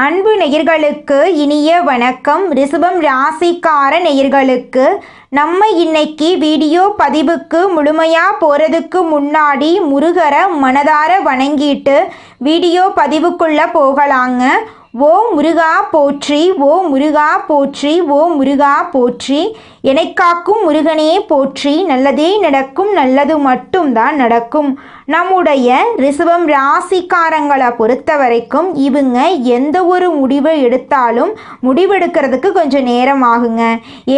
அன்பு நேயர்களுக்கு இனிய வணக்கம். ரிஷபம் ராசிக்கார நேயர்களுக்கு நம்ம இன்னைக்கு வீடியோ பதிவுக்கு முழுமையாக போகிறதுக்கு முன்னாடி முருகரை மனதார வணங்கிட்டு வீடியோ பதிவுக்குள்ளே போகலாங்க. ஓ முருகா போற்றி, ஓ முருகா போற்றி, ஓ முருகா போற்றி, காக்கும் முருகனே போற்றி, நல்லதே நடக்கும், நல்லது மட்டும்தான் நடக்கும். நம்முடைய ரிஷபம் ராசிக்காரங்களை பொறுத்த வரைக்கும் இவங்க எந்த ஒரு முடிவை எடுத்தாலும் முடிவெடுக்கிறதுக்கு கொஞ்சம் நேரம் ஆகுங்க.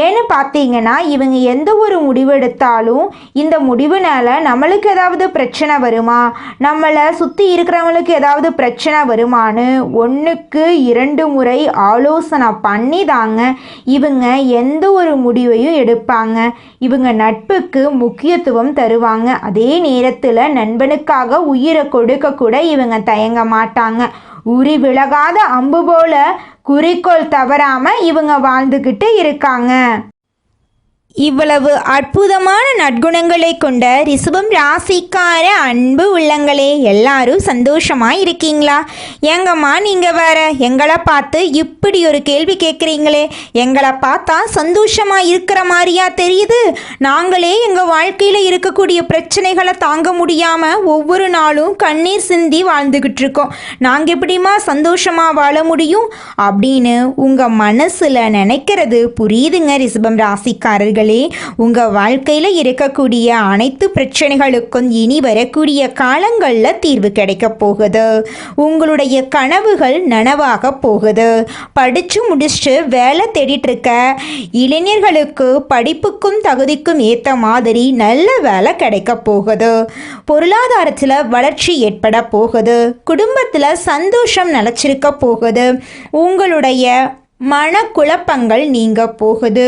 ஏன்னு பார்த்தீங்கன்னா இவங்க எந்த ஒரு முடிவு எடுத்தாலும் இந்த முடிவுனால நம்மளுக்கு ஏதாவது பிரச்சனை வருமா, நம்மளை சுற்றி இருக்கிறவங்களுக்கு ஏதாவது பிரச்சனை வருமானு ஒன்றுக்கு 2 முறை ஆலோசனை பண்ணி தாங்க இவங்க எந்த ஒரு முடிவையும் எடுப்பாங்க. இவங்க நட்புக்கு முக்கியத்துவம் தருவாங்க. அதே நேரத்தில் நண்பனுக்காக உயிரை கொடுக்க கூட இவங்க தயங்க மாட்டாங்க. உரி விலகாத அம்பு போல குறிக்கோள் தவறாம இவங்க வாழ்ந்துக்கிட்டு இருக்காங்க. இவ்வளவு அற்புதமான நற்குணங்களை கொண்ட ரிஷபம் ராசிக்கார அன்பு உள்ளங்களே, எல்லாரும் சந்தோஷமா இருக்கீங்களா? எங்கம்மா நீங்கள் வேற எங்களை பார்த்து இப்படி ஒரு கேள்வி கேட்குறீங்களே, எங்களை பார்த்தா சந்தோஷமா இருக்கிற மாதிரியா தெரியுது? நாங்களே எங்கள் வாழ்க்கையில் இருக்கக்கூடிய பிரச்சனைகளை தாங்க முடியாமல் ஒவ்வொரு நாளும் கண்ணீர் சிந்தி வாழ்ந்துக்கிட்டு இருக்கோம். நாங்கள் எப்படிமா சந்தோஷமாக வாழ முடியும் அப்படின்னு உங்கள் மனசில் நினைக்கிறது புரியுதுங்க. ரிஷபம் ராசிக்காரர்கள், உங்கள் வாழ்க்கையில் இருக்கக்கூடிய அனைத்து பிரச்சனைகளுக்கும் இனி வரக்கூடிய காலங்களில் தீர்வு கிடைக்க போகுது. உங்களுடைய கனவுகள் நனவாக போகுது. படித்து முடிச்சுட்டு வேலை தேடிட்டு இருக்க இளைஞர்களுக்கு படிப்புக்கும் தகுதிக்கும் ஏற்ற மாதிரி நல்ல வேலை கிடைக்க போகுது. பொருளாதாரத்தில் வளர்ச்சி ஏற்பட போகுது. குடும்பத்தில் சந்தோஷம் நிலச்சிருக்க போகுது. உங்களுடைய மனக்குழப்பங்கள் நீங்க போகுது.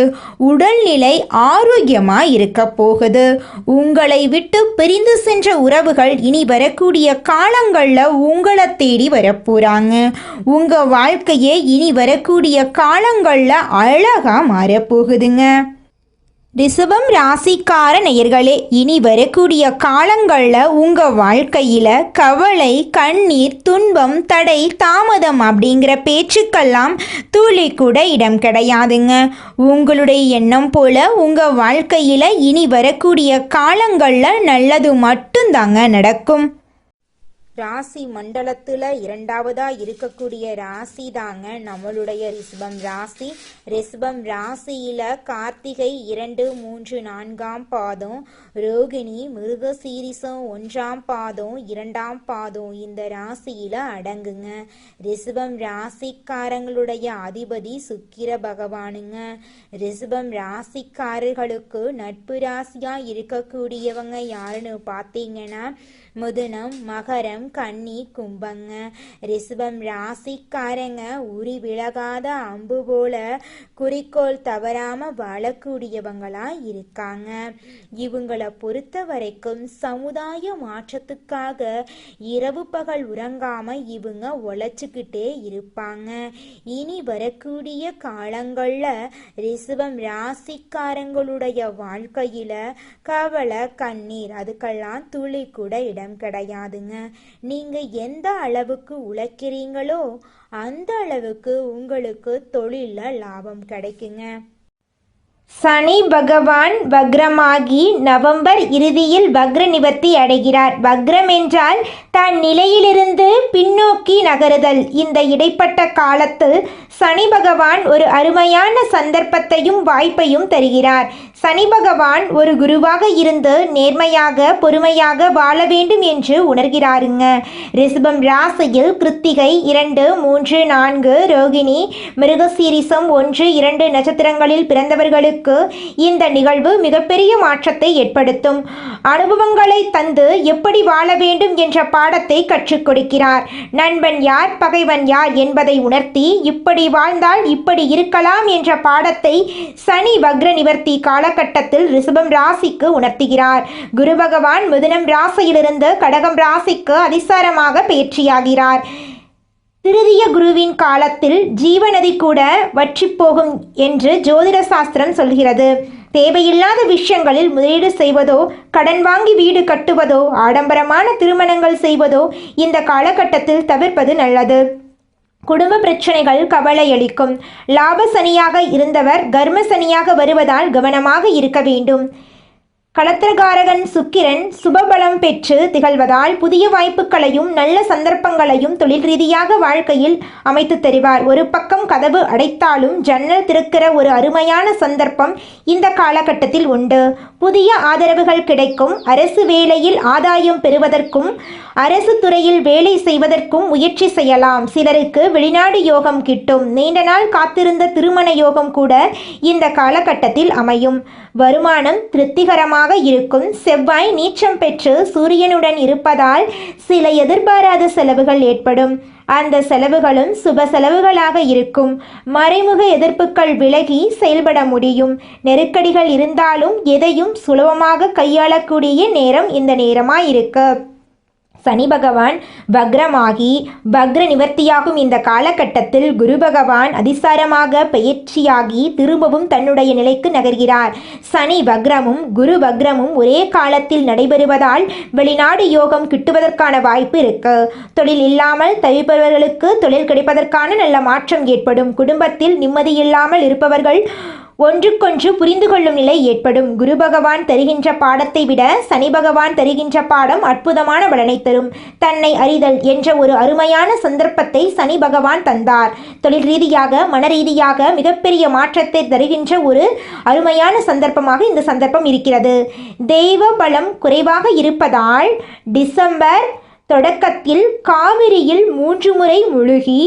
உடல்நிலை ஆரோக்கியமாக இருக்க போகுது. உங்களை விட்டு பிரிந்து சென்ற உறவுகள் இனி வரக்கூடிய காலங்களில் உங்களை தேடி வரப்போகிறாங்க. உங்கள் வாழ்க்கையே இனி வரக்கூடிய காலங்களில் அழகாக மாறப்போகுதுங்க. ரிஷபம் ராசிக்கார நேயர்களே, இனி வரக்கூடிய காலங்களில் உங்கள் வாழ்க்கையில் கவலை, கண்ணீர், துன்பம், தடை, தாமதம் அப்படிங்கிற பேச்சுக்கெல்லாம் துளி கூட இடம் கிடையாதுங்க. உங்களுடைய எண்ணம் போல உங்கள் வாழ்க்கையில் இனி வரக்கூடிய காலங்களில் நல்லது மட்டும்தாங்க நடக்கும். ராசி மண்டலத்தில் 2வதாக இருக்கக்கூடிய ராசி தாங்க நம்மளுடைய ரிஷபம் ராசி. ரிஷபம் ராசியில் கார்த்திகை 2, 3, 4ஆம் பாதம், ரோகிணி, மிருகசீரிசம் 1ஆம் பாதம், 2ஆம் பாதம் இந்த ராசியில் அடங்குங்க. ரிஷபம் ராசிக்காரங்களுடைய அதிபதி சுக்கிர பகவானுங்க. ரிஷபம் ராசிக்காரர்களுக்கு நட்பு ராசியாக இருக்கக்கூடியவங்க யாருன்னு பார்த்தீங்கன்னா மிதுனம், மகரம், கன்னி, கும்பங்க. ரிஷபம் ராசிக்காரங்க உரி விலகாத அம்பு போல குறிக்கோள் தவறாம வாழக்கூடியவங்களா இருக்காங்க. இவங்களை பொறுத்த வரைக்கும் சமுதாய மாற்றத்துக்காக இரவு பகல் உறங்காம இவங்க உழைச்சிக்கிட்டே இருப்பாங்க. இனி வரக்கூடிய காலங்கள்ல ரிஷபம் ராசிக்காரங்களுடைய வாழ்க்கையில கவலை, கண்ணீர் அதுக்கெல்லாம் துளி கூட இடம் கிடையாதுங்க. நீங்க எந்த அளவுக்கு உழைக்கிறீங்களோ அந்த அளவுக்கு உங்களுக்கு தொழில லாபம் கிடைக்குங்க. சனி பகவான் வக்ரமாகி நவம்பர் இறுதியில் வக்ர நிவர்த்தி அடைகிறார். வக்ரம் என்றால் தன் நிலையிலிருந்து பின்னோக்கி நகருதல். இந்த இடைப்பட்ட காலத்தில் சனி பகவான் ஒரு அருமையான சந்தர்ப்பத்தையும் வாய்ப்பையும் தருகிறார். சனி பகவான் ஒரு குருவாக இருந்து நேர்மையாக பொறுமையாக வாழ வேண்டும் என்று உணர்கிறாருங்க. ரிஷபம் ராசியில் கிருத்திகை 2, 3, 4, ரோகிணி, மிருகசீரிசம் 1, 2 நட்சத்திரங்களில் பிறந்தவர்களுக்கு இந்த நிகழ்வு மிகப்பெரிய மாற்றத்தை ஏற்படுத்தும். அனுபவங்களை தந்து எப்படி வாழ வேண்டும் என்ற பாடத்தை கற்றுக் கொடுக்கிறார். நண்பன் யார், பகைவன் யார் என்பதை உணர்த்தி இப்படி வாழ்ந்தால் இப்படி இருக்கலாம் என்ற பாடத்தை சனி வக்ர நிவர்த்தி காலகட்டத்தில் ரிஷபம் ராசிக்கு உணர்த்துகிறார். குரு பகவான் மிதுனம் ராசியிலிருந்து கடகம் ராசிக்கு அதிசாரமாக பயிற்சியாகிறார். திருதிய குருவின் காலத்தில் ஜீவநதி கூட வற்றி போகும் என்று ஜோதிட சாஸ்திரம் சொல்கிறது. தேவையில்லாத விஷயங்களில் முதலீடு செய்வதோ, கடன் வாங்கி வீடு கட்டுவதோ, ஆடம்பரமான திருமணங்கள் செய்வதோ இந்த காலகட்டத்தில் தவிர்ப்பது நல்லது. குடும்ப பிரச்சனைகள் கவலையளிக்கும். லாப சனியாக இருந்தவர் கர்ம சனியாக வருவதால் கவனமாக இருக்க வேண்டும். களத்திரகாரகன் சுக்கிரன் சுபபலம் பெற்று திகழ்வதால் புதிய வாய்ப்புகளையும் நல்ல சந்தர்ப்பங்களையும் தொழில் ரீதியாக வாழ்க்கையில் அமைத்து தருவார். ஒரு பக்கம் கதவு அடைத்தாலும் ஜன்னல் திறக்கிற ஒரு அருமையான சந்தர்ப்பம் இந்த காலகட்டத்தில் உண்டு. புதிய ஆதரவுகள் கிடைக்கும். அரசு வேலையில் ஆதாயம் பெறுவதற்கும் அரசு துறையில் வேலை செய்வதற்கும் முயற்சி செய்யலாம். சிலருக்கு வெளிநாடு யோகம் கிட்டும். நீண்ட நாள் காத்திருந்த திருமண யோகம் கூட இந்த காலகட்டத்தில் அமையும். வருமானம் திருப்திகரமாக இருக்கும். செவ்வாய் நீச்சம் பெற்று சூரியனுடன் இருப்பதால் சில எதிர்பாராத செலவுகள் ஏற்படும். அந்த செலவுகளும் சுப செலவுகளாக இருக்கும். மறைமுக எதிர்ப்புகள் விலகி செயல்பட முடியும். நெருக்கடிகள் இருந்தாலும் எதையும் சுலபமாக கையாளக்கூடிய நேரம் இந்த நேரமாயிருக்கு. சனி பகவான் வக்ரமாகி வக்ர நிவர்த்தியாகும் இந்த காலகட்டத்தில் குரு பகவான் அதிசாரமாக பயிற்சியாகி திரும்பவும் தன்னுடைய நிலைக்கு நகர்கிறார். சனி வக்ரமும் குரு வக்ரமும் ஒரே காலத்தில் நடைபெறுவதால் வெளிநாடு யோகம் கிட்டுவதற்கான வாய்ப்பு இருக்கு. தொழில் இல்லாமல் தவிப்பவர்களுக்கு தொழில் கிடைப்பதற்கான நல்ல மாற்றம் ஏற்படும். குடும்பத்தில் நிம்மதியில்லாமல் இருப்பவர்கள் ஒன்றுக்கொன்று புரிந்து கொள்ளும் நிலை ஏற்படும். குரு பகவான் தருகின்ற பாடத்தை விட சனி பகவான் தருகின்ற பாடம் அற்புதமான பலனை தரும். தன்னை அறிதல் என்ற ஒரு அருமையான சந்தர்ப்பத்தை சனி பகவான் தந்தார். தொழில் ரீதியாக மன ரீதியாக மிகப்பெரிய மாற்றத்தை தருகின்ற ஒரு அருமையான சந்தர்ப்பமாக இந்த சந்தர்ப்பம் இருக்கிறது. தெய்வ பலம் குறைவாக இருப்பதால் டிசம்பர் தொடக்கத்தில் காவிரியில் 3 முறை முழுகி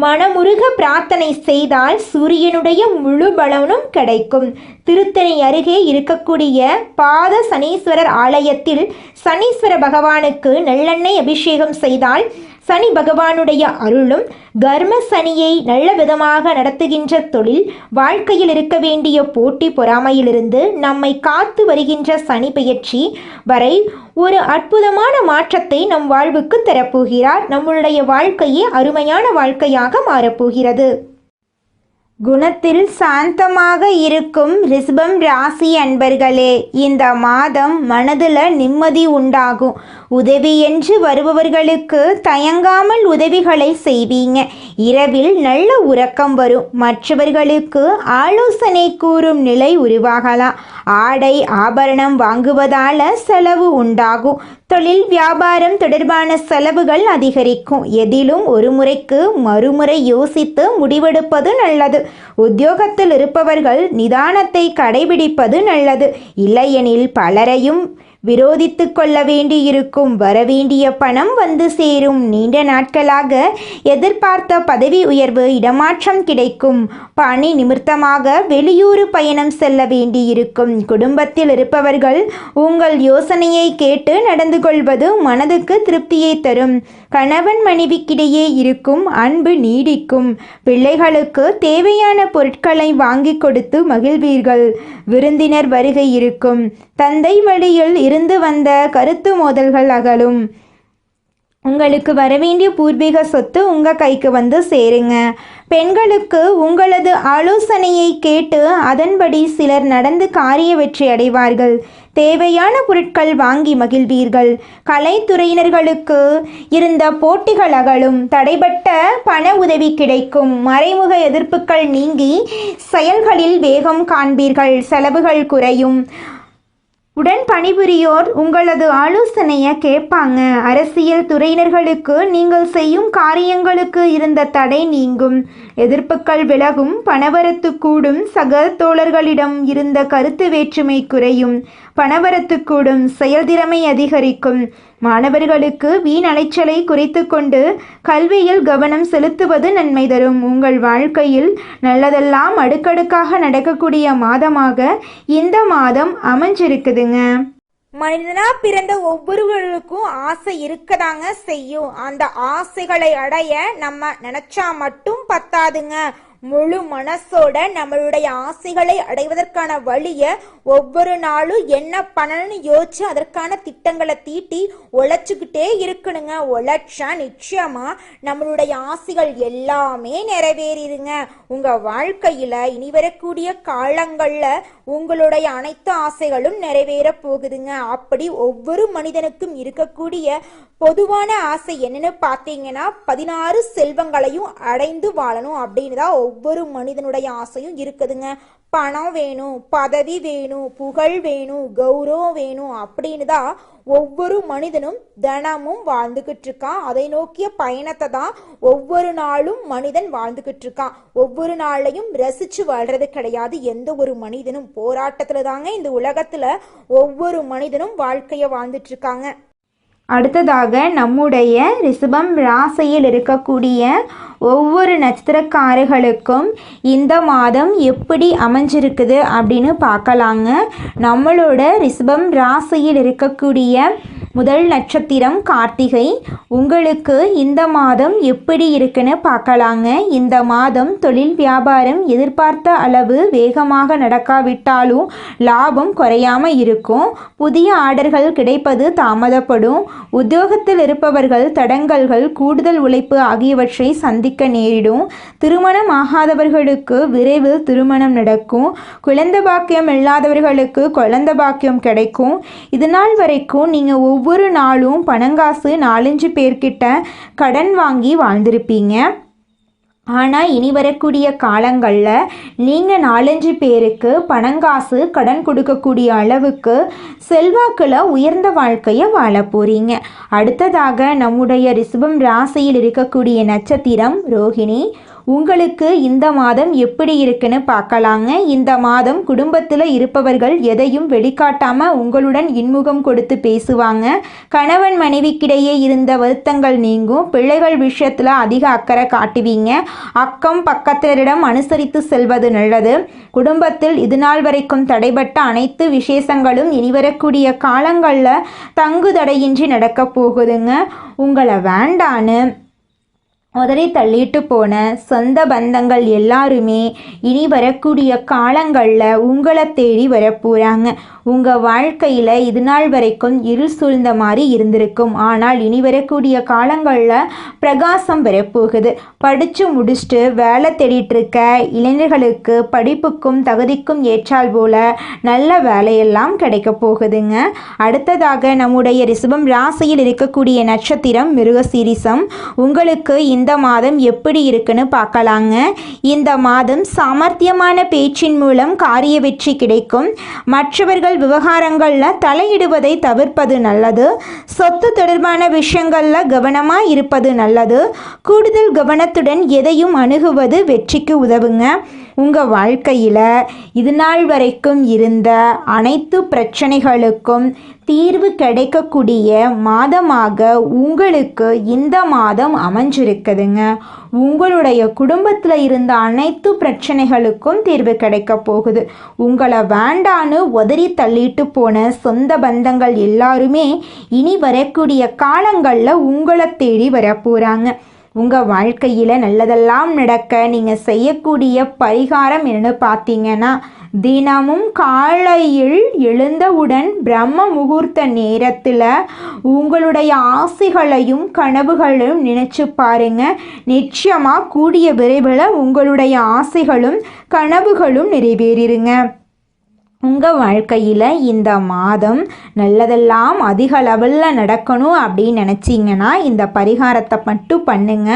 மனமுருக பிரார்த்தனை செய்தால் சூரியனுடைய முழு பலனும் கிடைக்கும். திருத்தணி அருகே இருக்கக்கூடிய பாத சனீஸ்வரர் ஆலயத்தில் சனீஸ்வர பகவானுக்கு நல்லெண்ணெய் அபிஷேகம் செய்தால் சனி பகவானுடைய அருளும் கர்ம சனியை நல்ல விதமாக நடத்துகின்ற தொழில் வாழ்க்கையில் இருக்க வேண்டிய போட்டி பொறாமையிலிருந்து நம்மை காத்து வருகின்ற சனி பெயர்ச்சி வரை ஒரு அற்புதமான மாற்றத்தை நம் வாழ்வுக்கு தரப்போகிறார். நம்மளுடைய வாழ்க்கையே அருமையான வாழ்க்கையாக மாறப்போகிறது. குணத்தில் சாந்தமாக இருக்கும் ரிஷபம் ராசி அன்பர்களே, இந்த மாதம் மனதில் நிம்மதி உண்டாகும். உதவி என்று வருபவர்களுக்கு தயங்காமல் உதவிகளை செய்வீங்க. இரவில் நல்ல உறக்கம் வரும். மற்றவர்களுக்கு ஆலோசனை கூறும் நிலை உருவாகலாம். ஆடை ஆபரணம் வாங்குவதால் செலவு உண்டாகும். தொழில் வியாபாரம் தொடர்பான செலவுகள் அதிகரிக்கும். எதிலும் ஒரு முறைக்கு மறுமுறை யோசித்து முடிவெடுப்பது நல்லது. உத்தியோகத்தில் இருப்பவர்கள் நிதானத்தை கடைபிடிப்பது நல்லது. இல்லையெனில் பலரையும் விரோதித்து கொள்ள வேண்டியிருக்கும். வரவேண்டிய பணம் வந்து சேரும். நீண்ட நாட்களாக எதிர்பார்த்த பதவி உயர்வு இடமாற்றம் கிடைக்கும். பணி நிமித்தமாக வெளியூர் பயணம் செல்ல வேண்டியிருக்கும். குடும்பத்தில் இருப்பவர்கள் உங்கள் யோசனையை கேட்டு நடந்து கொள்வது மனதுக்கு திருப்தியை தரும். கணவன் மனைவிக்கிடையே இருக்கும் அன்பு நீடிக்கும். பிள்ளைகளுக்கு தேவையான பொருட்களை வாங்கி கொடுத்து மகிழ்வீர்கள். விருந்தினர் வருகை இருக்கும். தந்தை வழியில் இருந்து வந்த கருத்து மோதல்கள் அகலும். உங்களுக்கு வரவேண்டிய பூர்வீக சொத்து உங்கள் கைக்கு வந்து சேருங்க. பெண்களுக்கு உங்களது ஆலோசனையை கேட்டு அதன்படி சிலர் நடந்து காரிய வெற்றி அடைவார்கள். தேவையான பொருட்கள் வாங்கி மகிழ்வீர்கள். கலைத்துறையினர்களுக்கு இருந்த போட்டிகள் அகலும். தடைபட்ட பண உதவி கிடைக்கும். மறைமுக எதிர்ப்புகள் நீங்கி செயல்களில் வேகம் காண்பீர்கள். செலவுகள் குறையும். உடன் பணிபுரியோர் உங்களது ஆலோசனையை கேட்பாங்க. அரசியல் துறையினர்களுக்கு நீங்கள் செய்யும் காரியங்களுக்கு இருந்த தடை நீங்கும். எதிர்ப்புகள் விலகும். பணவரத்து கூடும். சக தோழர்களிடம் இருந்த கருத்து வேற்றுமை குறையும். பணவரத்து கூடும். செயல்திறமை அதிகரிக்கும். மாணவர்களுக்கு வீண் அலைச்சலை குறைத்து கொண்டு கல்வியில் கவனம் செலுத்துவது நன்மை தரும். உங்கள் வாழ்க்கையில் நல்லதெல்லாம் அடுக்கடுக்காக நடக்கக்கூடிய மாதமாக இந்த மாதம் அமைஞ்சிருக்குதுங்க. மனிதனா பிறந்த ஒவ்வொருவருக்கும் ஆசை இருக்கதாங்க செய்யும். அந்த ஆசைகளை அடைய நம்ம நினைச்சா மட்டும் பத்தாதுங்க. முழு மனசோட நம்மளுடைய ஆசைகளை அடைவதற்கான வழியை ஒவ்வொரு நாளும் என்ன பண்ணணும்னு யோசிச்சு அதற்கான திட்டங்களை தீட்டி உழைச்சுக்கிட்டே இருக்கணுங்க. உழைச்சா நிச்சயமா நம்மளுடைய ஆசைகள் எல்லாமே நிறைவேறிடுங்க. உங்க வாழ்க்கையில இனி வரக்கூடிய காலங்கள்ல உங்களுடைய அனைத்து ஆசைகளும் நிறைவேற போகுதுங்க. அப்படி ஒவ்வொரு மனிதனுக்கும் இருக்கக்கூடிய பொதுவான ஆசை என்னன்னு பார்த்தீங்கன்னா 16 செல்வங்களையும் அடைந்து வாழணும் அப்படின்னு தான் ஒவ்வொரு மனிதனுடைய ஆசையும் இருக்குதுங்க. பணம் வேணும், பதவி வேணும், புகழ் வேணும், கௌரவம் வேணும் அப்படின்னு தான் ஒவ்வொரு மனிதனும் தினமும் வாழ்ந்துகிட்டு இருக்கான். அதை நோக்கிய பயணத்தை தான் ஒவ்வொரு நாளும் மனிதன் வாழ்ந்துகிட்டு இருக்கான். ஒவ்வொரு நாளையும் ரசிச்சு வாழ்றது கிடையாது எந்த ஒரு மனிதனும். போராட்டத்துல தாங்க இந்த உலகத்துல ஒவ்வொரு மனிதனும் வாழ்க்கைய வாழ்ந்துட்டு இருக்காங்க. அடுத்ததாக நம்முடைய ரிஷபம் ராசியில் இருக்கக்கூடிய ஒவ்வொரு நட்சத்திரக்காரர்களுக்கும் இந்த மாதம் எப்படி அமைஞ்சிருக்குது அப்படின்னு பார்க்கலாங்க. நம்மளோட ரிஷபம் ராசியில் இருக்கக்கூடிய முதல் நட்சத்திரம் கார்த்திகை. உங்களுக்கு இந்த மாதம் எப்படி இருக்குன்னு பார்க்கலாங்க. இந்த மாதம் தொழில் வியாபாரம் எதிர்பார்த்த அளவு வேகமாக நடக்காவிட்டாலும் லாபம் குறையாமல் இருக்கும். புதிய ஆர்டர்கள் கிடைப்பது தாமதப்படும். உத்தியோகத்தில் இருப்பவர்கள் தடங்கல்கள், கூடுதல் உழைப்பு ஆகியவற்றை சந்திக்க நேரிடும். திருமணம் ஆகாதவர்களுக்கு விரைவில் திருமணம் நடக்கும். குழந்தை பாக்கியம் இல்லாதவர்களுக்கு குழந்தை பாக்கியம் கிடைக்கும். இதுநாள் வரைக்கும் நீங்கள் ஒவ்வொரு நாளும் பணங்காசு 4-5 பேர்கிட்ட கடன் வாங்கி வாழ்ந்திருப்பீங்க. ஆனால் இனி வரக்கூடிய காலங்களில் நீங்கள் 4-5 பேருக்கு பணங்காசு கடன் கொடுக்கக்கூடிய அளவுக்கு செல்வாக்கில் உயர்ந்த வாழ்க்கையை வாழ போகிறீங்க. அடுத்ததாக நம்முடைய ரிஷபம் ராசியில் இருக்கக்கூடிய நட்சத்திரம் ரோகிணி. உங்களுக்கு இந்த மாதம் எப்படி இருக்குன்னு பார்க்கலாங்க. இந்த மாதம் குடும்பத்தில் இருப்பவர்கள் எதையும் வெளிக்காட்டாமல் உங்களுடன் இன்முகம் கொடுத்து பேசுவாங்க. கணவன் மனைவிக்கிடையே இருந்த வருத்தங்கள் நீங்கும். பிள்ளைகள் விஷயத்தில் அதிக அக்கறை காட்டுவீங்க. அக்கம் பக்கத்தினரிடம் அனுசரித்து செல்வது நல்லது. குடும்பத்தில் இதுநாள் வரைக்கும் தடைபட்ட அனைத்து விசேஷங்களும் இனிவரக்கூடிய காலங்களில் தங்கு தடையின்றி நடக்க போகுதுங்க. உங்களை வேண்டான்னு உதறி தள்ளிட்டு போன சொந்த பந்தங்கள் எல்லாருமே இனி வரக்கூடிய காலங்களில் உங்களை தேடி வரப்போகிறாங்க. உங்கள் வாழ்க்கையில் இதுநாள் வரைக்கும் இருள் சூழ்ந்த மாதிரி இருந்திருக்கும். ஆனால் இனி வரக்கூடிய காலங்களில் பிரகாசம் வரப்போகுது. படித்து முடிச்சுட்டு வேலை தேடிட்டு இருக்க இளைஞர்களுக்கு படிப்புக்கும் தகுதிக்கும் ஏற்றால் போல நல்ல வேலையெல்லாம் கிடைக்க போகுதுங்க. அடுத்ததாக நம்முடைய ரிஷபம் ராசியில் இருக்கக்கூடிய நட்சத்திரம் மிருகசீரிசம். உங்களுக்கு இந்த மாதம் எப்படி இருக்குன்னு பார்க்கலாங்க. இந்த மாதம் சாமர்த்தியமான பேச்சின் மூலம் காரிய வெற்றி கிடைக்கும். மற்றவர்கள் விவகாரங்களில் தலையிடுவதை தவிர்ப்பது நல்லது. சொத்து தொடர்பான விஷயங்களில் கவனமாக இருப்பது நல்லது. கூடுதல் கவனத்துடன் எதையும் அணுகுவது வெற்றிக்கு உதவுங்க. உங்கள் வாழ்க்கையில் இதுநாள் வரைக்கும் இருந்த அனைத்து பிரச்சனைகளுக்கும் தீர்வு கிடைக்கக்கூடிய மாதமாக உங்களுக்கு இந்த மாதம் அமைஞ்சிருக்குதுங்க. உங்களுடைய குடும்பத்தில் இருந்த அனைத்து பிரச்சனைகளுக்கும் தீர்வு கிடைக்க போகுது. உங்களை வேண்டான்னு உதறி தள்ளிட்டு போன சொந்த பந்தங்கள் எல்லாருமே இனி வரக்கூடிய காலங்களில் உங்களை தேடி வரப்போகிறாங்க. உங்கள் வாழ்க்கையில் நல்லதெல்லாம் நடக்க நீங்கள் செய்யக்கூடிய பரிகாரம் என்னன்னு பார்த்தீங்கன்னா, தினமும் காலையில் எழுந்தவுடன் பிரம்ம முகூர்த்த நேரத்தில் உங்களுடைய ஆசைகளையும் கனவுகளையும் நினச்சி பாருங்க. நிச்சயமாக கூடிய விரைவில் உங்களுடைய ஆசைகளும் கனவுகளும் நிறைவேறிடுங்க. உங்கள் வாழ்க்கையில் இந்த மாதம் நல்லதெல்லாம் அதிக லெவலில் நடக்கணும் அப்படின்னு நினச்சிங்கன்னா இந்த பரிகாரத்தை மட்டும் பண்ணுங்க.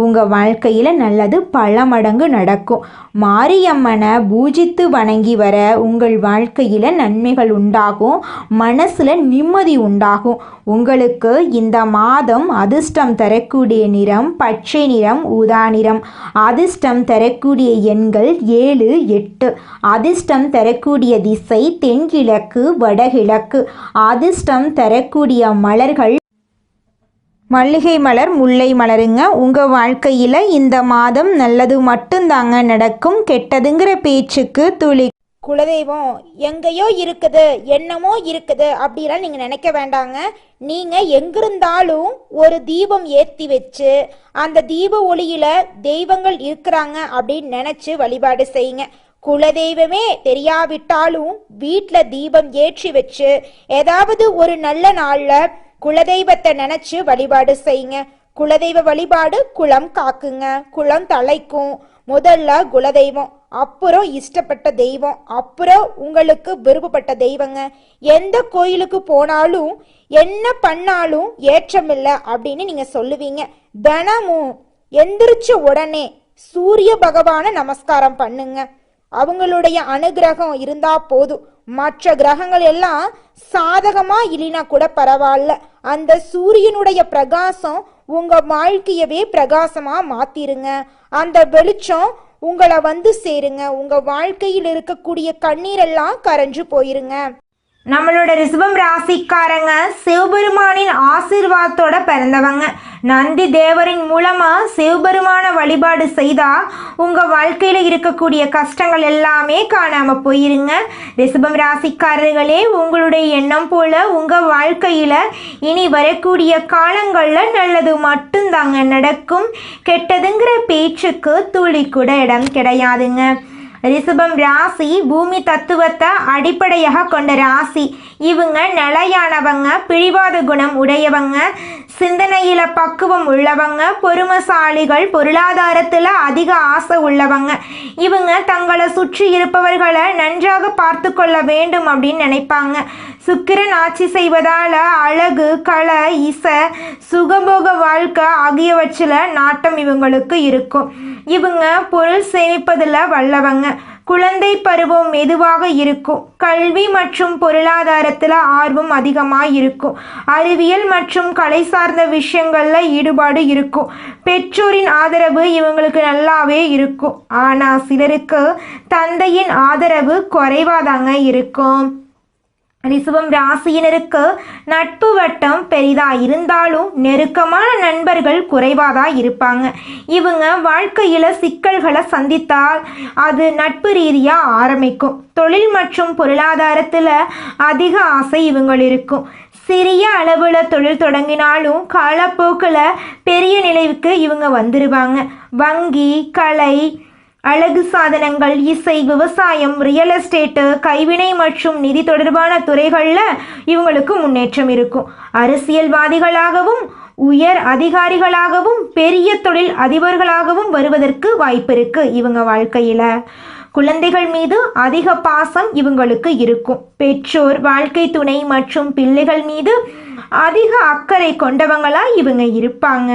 உங்கள் வாழ்க்கையில் நல்லது பல மடங்கு நடக்கும். மாரியம்மனை பூஜித்து வணங்கி வர உங்கள் வாழ்க்கையில் நன்மைகள் உண்டாகும். மனசில் நிம்மதி உண்டாகும். உங்களுக்கு இந்த மாதம் அதிர்ஷ்டம் தரக்கூடிய நிறம் பச்சை நிறம், ஊதா நிறம். அதிர்ஷ்டம் தரக்கூடிய எண்கள் 7, 8. அதிர்ஷ்டம் தரக்கூடிய திசை தென்கிழக்கு, வடகிழக்கு. அதிர்ஷ்டம் தரக்கூடிய மலர்கள் மல்லிகை மலர், முல்லை மலருங்க. உங்கள் வாழ்க்கையில் இந்த மாதம் நல்லது மட்டும்தாங்க நடக்கும். கெட்டதுங்கிற பேச்சுக்கு துளி குலதெய்வம் எங்கேயோ இருக்குது, என்னமோ இருக்குது அப்படிலாம் நீங்க நினைக்க வேண்டாங்க. நீங்க எங்கிருந்தாலும் ஒரு தீபம் ஏற்றி வச்சு அந்த தீப ஒளியில தெய்வங்கள் இருக்கிறாங்க அப்படின்னு நினைச்சு வழிபாடு செய்யுங்க. குலதெய்வமே தெரியாவிட்டாலும் வீட்டில் தீபம் ஏற்றி வச்சு ஏதாவது ஒரு நல்ல நாள்ல குலதெய்வத்தை நினைச்சு வழிபாடு செய்யுங்க. குலதெய்வ வழிபாடு குலம் காக்குங்க, குலம் தலைக்கும். முதல்ல குலதெய்வம், அப்புறம் இஷ்டப்பட்ட தெய்வம், அப்புறம் உங்களுக்கு விருப்பப்பட்ட தெய்வங்க. எந்த கோயிலுக்கு போனாலும் என்ன பண்ணாலும் ஏற்றமில்லை அப்படின்னு நீங்க சொல்லுவீங்க. தினமும் எந்திரிச்ச உடனே சூரிய பகவானை நமஸ்காரம் பண்ணுங்க. அவங்களுடைய அனுகிரகம் இருந்தா போதும். மற்ற கிரகங்கள் எல்லாம் சாதகமா இல்லைனா கூட பரவாயில்ல, அந்த சூரியனுடைய பிரகாசம் உங்க வாழ்க்கையவே பிரகாசமா மாத்திருங்க. அந்த வெளிச்சம் உங்களை வந்து சேருங்க. உங்க வாழ்க்கையில் இருக்கக்கூடிய கண்ணீரெல்லாம் கரைஞ்சு போயிருங்க. நம்மளோட ரிஷபம் ராசிக்காரங்க சிவபெருமானின் ஆசீர்வாதத்தோட பிறந்தவங்க. நந்தி தேவரின் மூலமா சிவபெருமான வழிபாடு செய்தா உங்க வாழ்க்கையில இருக்கக்கூடிய கஷ்டங்கள் எல்லாமே காணாம போயிருங்க. ரிஷபம் ராசிக்காரர்களே, உங்களுடைய எண்ணம் போல உங்க வாழ்க்கையில இனி வரக்கூடிய காலங்கள்ல நல்லது மட்டும்தாங்க நடக்கும். கெட்டதுங்கிற பேச்சுக்கு துளி கூட இடம் கிடையாதுங்க. ரிஷபம் ராசி பூமி தத்துவத்தை அடிப்படையாக கொண்ட ராசி. இவங்க நிலையானவங்க, பிடிவாத குணம் உடையவங்க, சிந்தனையில பக்குவம் உள்ளவங்க, பொறுமைசாலிகள், பொருளாதாரத்தில் அதிக ஆசை உள்ளவங்க. இவங்க தங்களை சுற்றி இருப்பவர்களை நன்றாக பார்த்து கொள்ள வேண்டும் அப்படின்னு நினைப்பாங்க. சுக்கிரன் ஆட்சி செய்வதால் அழகு, கலை, இசை, சுகபோக வாழ்க்கை ஆகியவற்றில் நாட்டம் இவங்களுக்கு இருக்கும். இவங்க பொருள் சேமிப்பதில் வல்லவங்க. குழந்தை பருவம் மெதுவாக இருக்கும். கல்வி மற்றும் பொருளாதாரத்தில் ஆர்வம் அதிகமாக இருக்கும். அறிவியல் மற்றும் கலை சார்ந்த விஷயங்களில் ஈடுபாடு இருக்கும். பெற்றோரின் ஆதரவு இவங்களுக்கு நல்லாவே இருக்கும். ஆனால் சிலருக்கு தந்தையின் ஆதரவு குறைவாதாங்க இருக்கும். ரிஷபம் ராசியினருக்கு நட்பு வட்டம் பெரிதா இருந்தாலும் நெருக்கமான நண்பர்கள் குறைவாதா இருப்பாங்க. இவங்க வாழ்க்கையில சிக்கல்களை சந்தித்தால் அது நட்பு ரீதியா ஆரம்பிக்கும். தொழில் மற்றும் பொருளாதாரத்துல அதிக ஆசை இவங்கள் இருக்கும். சிறிய அளவில் தொழில் தொடங்கினாலும் காலப்போக்கில் பெரிய நிலைவுக்கு இவங்க வந்துடுவாங்க. வங்கி, கலை, அழகு சாதனங்கள், இசை, விவசாயம், ரியல் எஸ்டேட்டு, கைவினை மற்றும் நிதி தொடர்பான துறைகளில் இவங்களுக்கு முன்னேற்றம் இருக்கும். அரசியல்வாதிகளாகவும் உயர் அதிகாரிகளாகவும் பெரிய தொழில் அதிபர்களாகவும் வருவதற்கு வாய்ப்பு இருக்கு. இவங்க வாழ்க்கையில் குழந்தைகள் மீது அதிக பாசம் இவங்களுக்கு இருக்கும். பெற்றோர், வாழ்க்கை துணை மற்றும் பிள்ளைகள் மீது அதிக அக்கறை கொண்டவங்களா இவங்க இருப்பாங்க.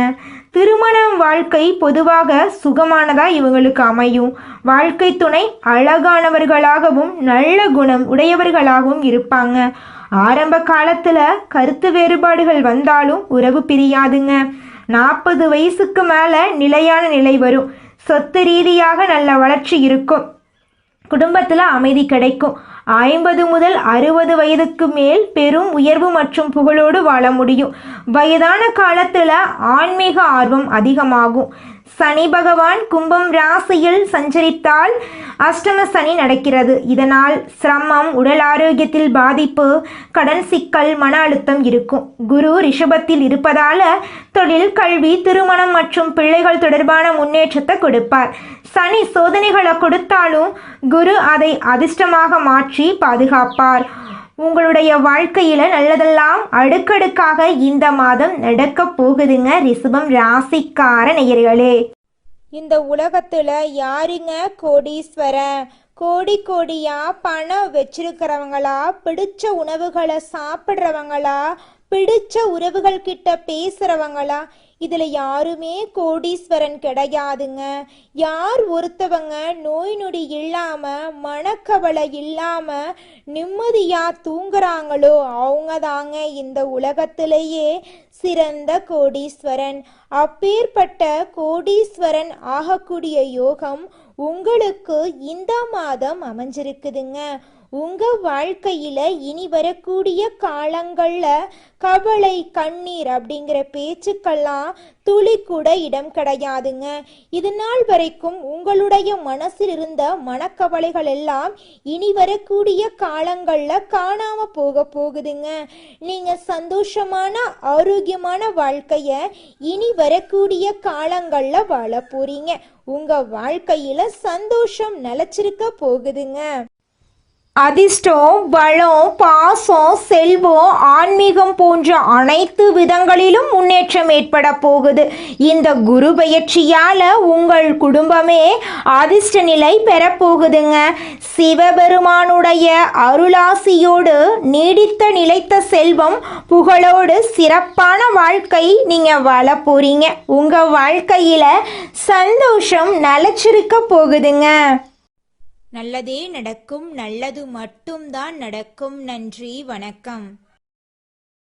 திருமணம் வாழ்க்கை பொதுவாக சுகமானதாக இவங்களுக்கு அமையும். வாழ்க்கை துணை அழகானவர்களாகவும் நல்ல குணம் உடையவர்களாகவும் இருப்பாங்க. ஆரம்ப காலத்தில் கருத்து வேறுபாடுகள் வந்தாலும் உறவு பிரியாதுங்க. 40 வயசுக்கு மேலே நிலையான நிலை வரும். சொத்து ரீதியாக நல்ல வளர்ச்சி இருக்கும். குடும்பத்தில் அமைதி கிடைக்கும். 50 முதல் 60 வயதுக்கு மேல் பெரும் உயர்வு மற்றும் புகழோடு வாழ முடியும். வயதான காலத்தில் ஆன்மீக ஆர்வம் அதிகமாகும். சனி பகவான் கும்பம் ராசியில் சஞ்சரித்தால் அஷ்டம சனி நடக்கிறது. இதனால் சிரமம், உடல் ஆரோக்கியத்தில் பாதிப்பு, கடன் சிக்கல், மன அழுத்தம் இருக்கும். குரு ரிஷபத்தில் இருப்பதால தொழில், கல்வி, திருமணம் மற்றும் பிள்ளைகள் தொடர்பான முன்னேற்றத்தை கொடுப்பார். சனி சோதனைகளை கொடுத்தாலும் குரு அதை அதிர்ஷ்டமாக மாற்றி பாதுகாப்பார். உங்களுடைய வாழ்க்கையில நல்லதெல்லாம் அடுக்கடுக்காக இந்த மாதம் நடக்க போகுதுங்க ரிஷபம் ராசிக்கார நேயர்களே. இந்த உலகத்துல யாருங்க கோடீஸ்வரன்? கோடி கோடியா பணம் வச்சிருக்கிறவங்களா, பிடிச்ச உணவுகளை சாப்பிட்றவங்களா, பிடிச்ச உறவுகள் கிட்ட பேசுறவங்களா? இதுல யாருமே கோடீஸ்வரன் கிடையாதுங்க. யார் ஒருத்தவங்க நோய் நொடி இல்லாம, மனக்கவலை இல்லாம நிம்மதியா தூங்குறாங்களோ அவங்க தாங்க இந்த உலகத்திலேயே சிறந்த கோடீஸ்வரன். அப்பேற்பட்ட கோடீஸ்வரன் ஆகக்கூடிய யோகம் உங்களுக்கு இந்த மாதம் அமைஞ்சிருக்குதுங்க. உங்க வாழ்க்கையில இனி வரக்கூடிய காலங்கள்ல கவலை, கண்ணீர் அப்படிங்கிற பேச்சுக்கெல்லாம் துளி கூட இடம் கிடையாதுங்க. இது நாள் வரைக்கும் உங்களுடைய மனசில் இருந்த மனக்கவலைகள் எல்லாம் இனி வரக்கூடிய காலங்கள்ல காணாம போகுதுங்க. நீங்க சந்தோஷமான ஆரோக்கியமான வாழ்க்கைய இனி வரக்கூடிய காலங்கள்ல வாழ போறீங்க. உங்க வாழ்க்கையில சந்தோஷம் நிலைச்சிருக்க போகுதுங்க. அதிர்ஷ்டம், பலம், பாசம், செல்வம், ஆன்மீகம் போன்ற அனைத்து விதங்களிலும் முன்னேற்றம் ஏற்பட போகுது. இந்த குரு பெயர்ச்சியால உங்கள் குடும்பமே அதிர்ஷ்ட நிலை பெறப்போகுதுங்க. சிவபெருமானுடைய அருளாசியோடு நீடித்த நிலைத்த செல்வம், புகழோடு சிறப்பான வாழ்க்கை நீங்க வாழ போறீங்க. உங்க வாழ்க்கையில சந்தோஷம் நிலைச்சிருக்க போகுதுங்க. நல்லதே நடக்கும், நல்லது மட்டும்தான் நடக்கும். நன்றி, வணக்கம்.